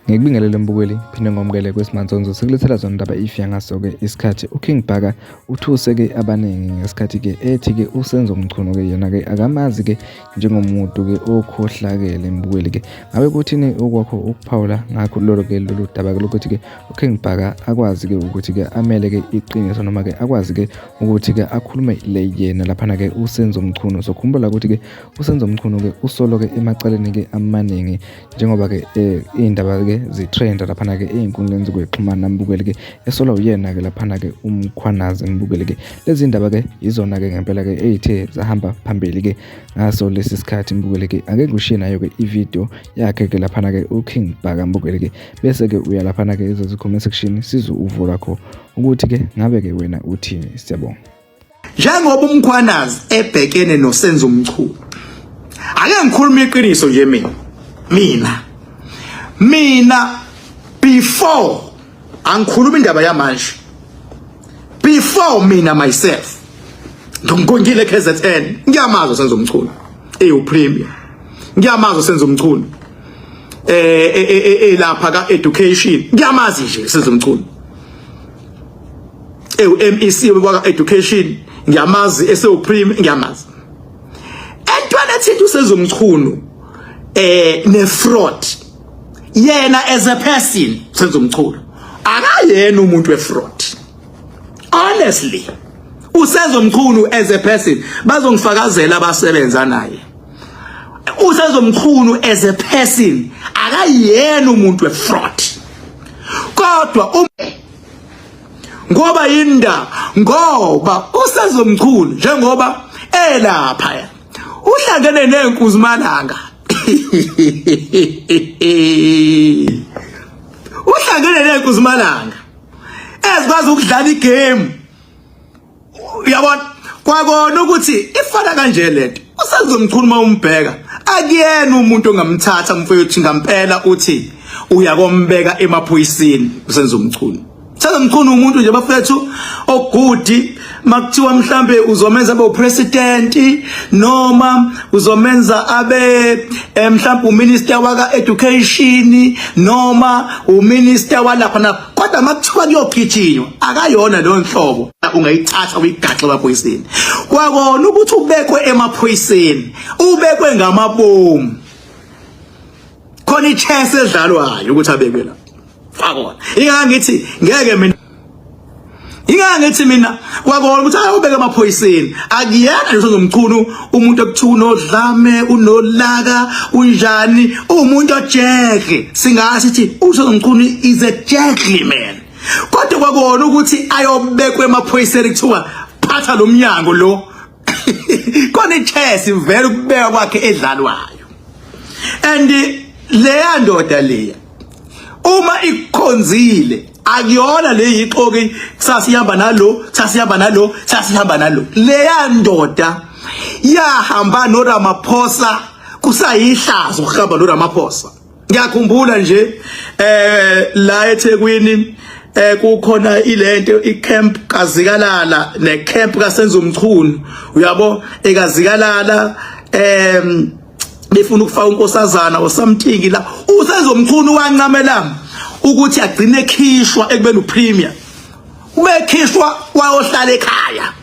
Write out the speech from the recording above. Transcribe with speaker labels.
Speaker 1: Ngikubingelele mbukeli phinde ngomkele kwesimanzonzo sikulethela zona indaba ifya ngaso ke isikhathi uKing Bhaka uthuse ke abaningi ngesikhathi ke ethi ke uSenzo Mchunu ke yena ke akamazi ke njengomuntu ke okhohlakele mbukeli ke ngabe kuthini okwakho ukuphawula ngakho lolo daba ke lokuthi ke uKing Bhaka akwazi ke ukuthi ke amele ke iqiniso noma ke akwazi ke ukuthi ke akhulume le yena lapha ke uSenzo Mchunu sokhumbula ukuthi ke uSenzo Mchunu ke usolo ke emacaleni ke amaningi njengoba ke indaba ke zitrend lapha ke einkundleni zokuxhumana mbukeli ke esola uyena ke lapha ke umkhwanazi mbukeli ke lezi ndaba ke izona ke ngempela ke ethe zahamba phambili ke ngaso lesi sikhathi mbukeli ke ake ngushiye nayo ke ivideo yakhe ke lapha ke uKing Bhaka mbukeli ke bese ke uya lapha ke izo comment section sizo uvo lakho ukuthi ke ngabe ke wena uthini. Siyabonga.
Speaker 2: Njengoba umkhwanazi ebhekene noSenzo Mchunu ake ngikhuluma iqiniso nje mina before angikhuluma indaba yamanje before mina myself ngongile KZN ngiyamazi uSenzo Mchunu uPremier ngiyamazi uSenzo Mchunu lapha ka education ngiyamazi nje uSenzo Mchunu MEC waka education ngiyamazi uPremier ngiyamazi entwana ethi uSenzo Mchunu ne fraud yena as a person uSenzo Mchunu akayena umuntu we-fraud. Honestly uSenzo Mchunu as a person bazongifakazela abasebenza naye uSenzo Mchunu as a person akayena umuntu we-fraud kodwa ngoba yinda ngoba uSenzo Mchunu njengoba elapha uhlangene neNkuzimalanga uhlangene neNkuzimalanga ezikwazi ukudlala igame uyabona kwakona ukuthi ifana kanje lento uSenzo Mchunu mawumbheka akuyena umuntu ongamthatha mfowethu ngampela uthi uyakombeka emaphoyiseni uSenzo Mchunu. USenzo Mchunu umuntu nje bafethu ogudi makuthiwa mhlambe uzomenza abe upresident noma uzomenza abe mhlambe uminister waka education noma uminister walapha na kodwa makuthiwa kuyogijiywa akayona lo nhlobo ungayithatha uyigaxe emaphoyiseni kwakona ukuthi ubekwe emaphoyiseni ubekwe ngamabomu khona ichess edlalwayo ukuthi abekwe la fakona ingangithi ngeke mina kwakona ukuthi ayobeka emaphoyiseni akuyena uSenzo Mchunu umuntu ekuthiwa unodlame unolaka unjani umuntu ojehle singasithi uSenzo Mchunu is a gentleman kodwa kwakona ukuthi ayobekwe emaphoyiseni kuthiwa phatha lo mnyango lo khona ichess vele ukubeka kwakhe edlalwayo and leya ndoda leya uma ikhonzile akuyona le yixoki sasihamba nalo leya ndoda yahamba noRamaphosa kusayihlazo ukuhamba noRamaphosa ngiyakhumbula nje la eThekwini kukhona ilento iCamp Kazikalala neCamp kaSenzo Mchunu uyabo eKazikalala befuna ukufaka unkosazana osamthingi la uSenzo Mchunu wancamela ukuthi agcine ekhishwa ekubeni uPremier ubekhishwa wayohlala ekhaya